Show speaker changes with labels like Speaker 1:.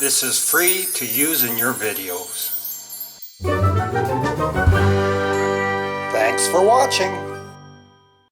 Speaker 1: This is free to use in your videos. Thanks for watching.